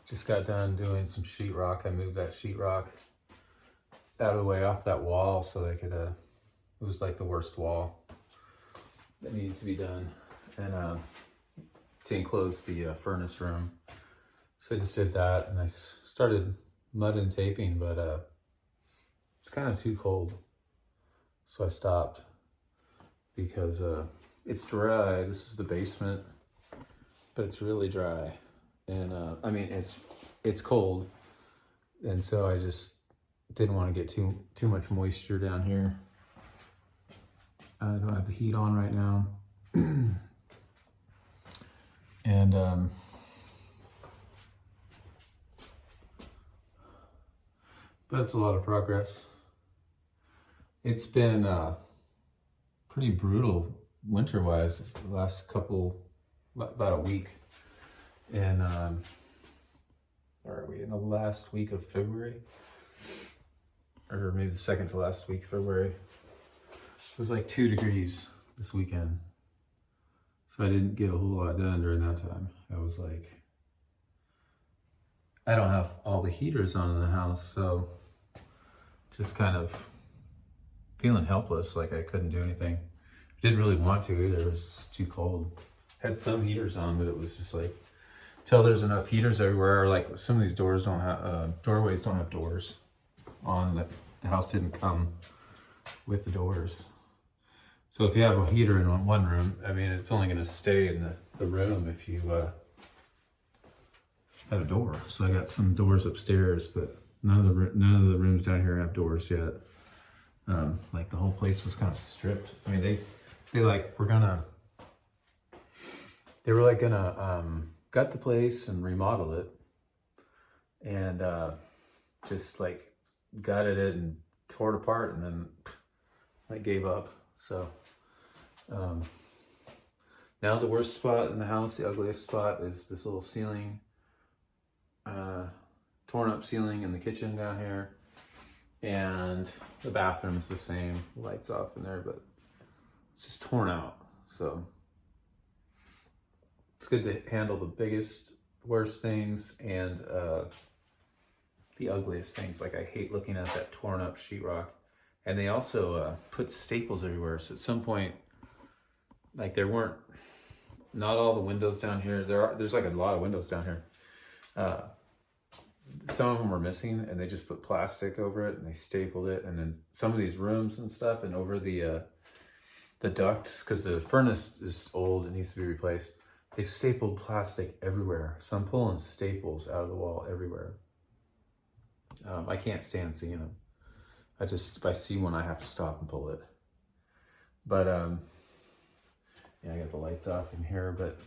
Just got done doing some sheetrock. I moved that sheetrock out of the way off that wall so they could, it was like the worst wall that needed to be done. And to enclose the furnace room. So I just did that and I started mud and taping, but it's kind of too cold. So I stopped because it's dry. This is the basement, but it's really dry. And I mean, it's cold. And so I just didn't want to get too much moisture down here. I don't have the heat on right now. And but it's a lot of progress. It's been pretty brutal winter-wise the last about a week. And where are we? In the last week of February, or maybe the second to last week of February. It was like 2 degrees this weekend. So I didn't get a whole lot done during that time. I was like, I don't have all the heaters on in the house, so just kind of feeling helpless, like I couldn't do anything. I didn't really want to either, it was just too cold. Had some heaters on, but it was just like, till there's enough heaters everywhere, or like some of these doors don't have, doorways don't have doors on, the house didn't come with the doors. So if you have a heater in one room, I mean, it's only gonna stay in the room if you have a door. So I got some doors upstairs, but none of the rooms down here have doors yet. Like the whole place was kind of stripped. I mean, they like were gonna gut the place and remodel it, and just like gutted it and tore it apart, and then I gave up. So now the worst spot in the house, the ugliest spot, is this little ceiling, torn up ceiling in the kitchen down here, and the bathroom is the same, lights off in there, but it's just torn out. So it's good to handle the biggest, worst things and the ugliest things. Like I hate looking at that torn up sheetrock. And they also put staples everywhere. So at some point, like not all the windows down here. There's like a lot of windows down here. Some of them were missing, and they just put plastic over it and they stapled it. And then some of these rooms and stuff, and over the ducts, because the furnace is old and needs to be replaced. They've stapled plastic everywhere. So I'm pulling staples out of the wall everywhere. I can't stand seeing them. If I see one, I have to stop and pull it. But yeah, I got the lights off in here, but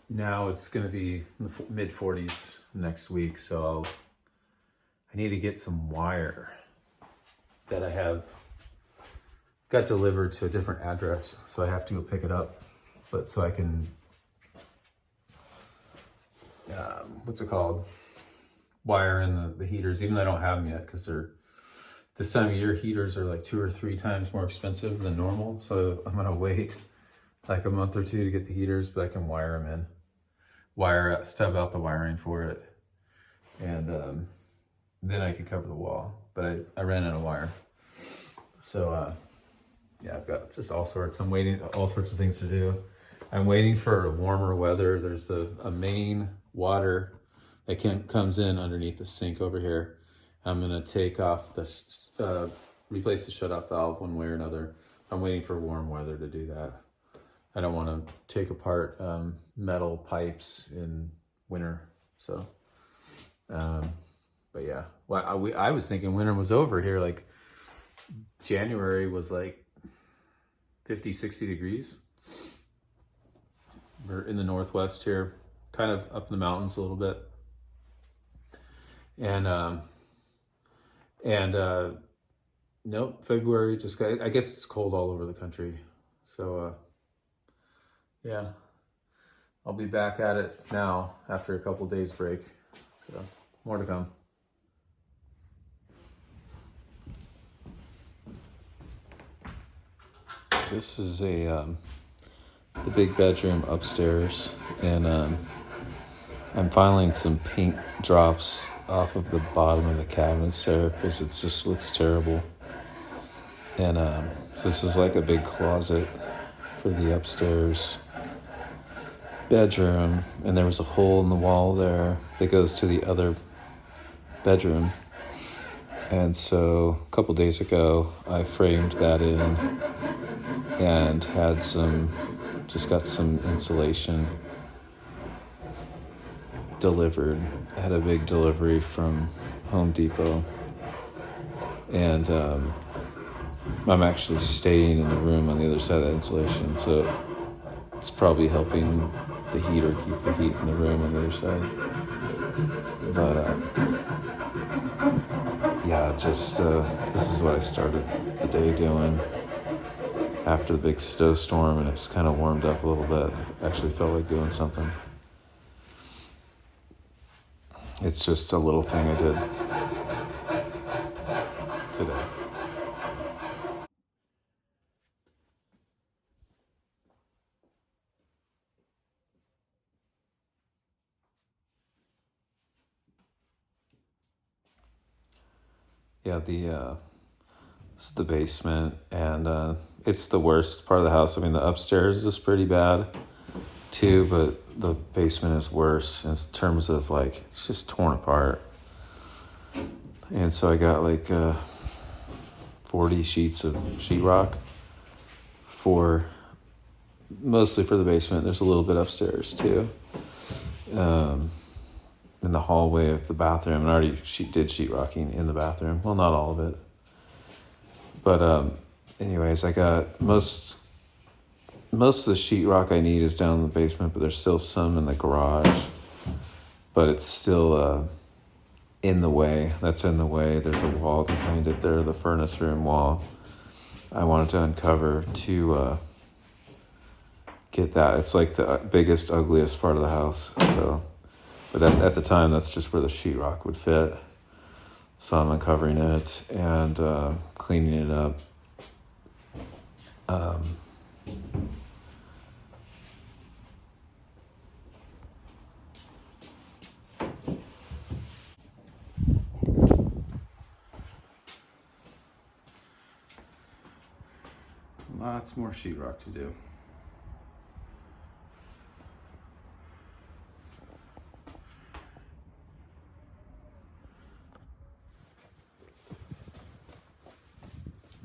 now it's gonna be in the mid 40s next week, so I need to get some wire that I got delivered to a different address, so I have to go pick it up. But so I can, what's it called? Wire in the heaters, even though I don't have them yet, because this time of year heaters are like 2 or 3 times more expensive than normal. So I'm gonna wait like a month or 2 to get the heaters, but I can wire them in, stub out the wiring for it, and then I could cover the wall. But I ran out of wire, so yeah, I've got just all sorts. I'm waiting, all sorts of things to do. I'm waiting for warmer weather. There's a main water that comes in underneath the sink over here. I'm gonna take off replace the shut-off valve one way or another. I'm waiting for warm weather to do that. I don't want to take apart metal pipes in winter. So, but yeah, well, I was thinking winter was over here. Like January was like 50, 60 degrees. We're in the Northwest here, kind of up in the mountains a little bit. And nope, February I guess it's cold all over the country. So yeah, I'll be back at it now after a couple days break. So more to come. This is a the big bedroom upstairs, and I'm filing some paint drops off of the bottom of the cabinets there because it just looks terrible. And so this is like a big closet for the upstairs bedroom, and there was a hole in the wall there that goes to the other bedroom. And so a couple days ago, I framed that in and just got some insulation delivered. I had a big delivery from Home Depot, and I'm actually staying in the room on the other side of that insulation, so it's probably helping the heater keep the heat in the room on the other side. But yeah, just this is what I started the day doing after the big snowstorm, and it's kind of warmed up a little bit. I actually felt like doing something. It's just a little thing I did today. Yeah, it's the basement, and it's the worst part of the house. I mean, the upstairs is pretty bad too, but the basement is worse in terms of like it's just torn apart. And so I got like 40 sheets of sheetrock mostly for the basement. There's a little bit upstairs too. In the hallway of the bathroom, and I already did sheetrocking in the bathroom. Well, not all of it. But anyways, I got most of the sheetrock I need is down in the basement, but there's still some in the garage. But it's still in the way. That's in the way. There's a wall behind it there, the furnace room wall. I wanted to uncover to get that. It's like the biggest, ugliest part of the house. So, but at the time, that's just where the sheetrock would fit. So I'm uncovering it and cleaning it up. Lots more sheetrock to do.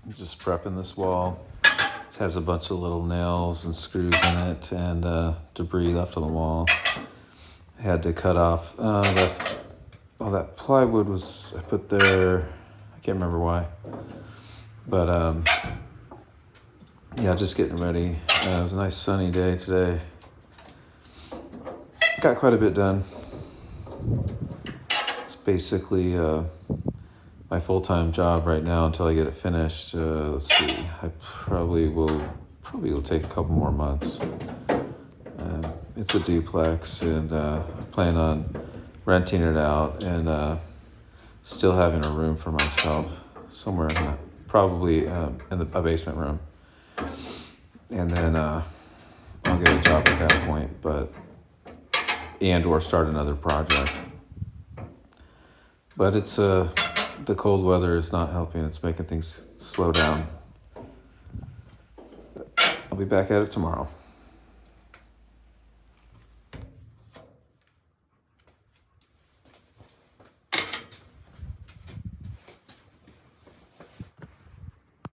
I'm just prepping this wall. It has a bunch of little nails and screws in it and debris left on the wall. I had to cut off that plywood I put there. I can't remember why. But yeah, just getting ready. It was a nice sunny day today. Got quite a bit done. It's basically my full-time job right now until I get it finished. Let's see. I probably will take a couple more months. It's a duplex, and I plan on renting it out and still having a room for myself somewhere in that, probably in a basement room. And then I'll get a job at that point, or start another project. But it's the cold weather is not helping. It's making things slow down. I'll be back at it tomorrow.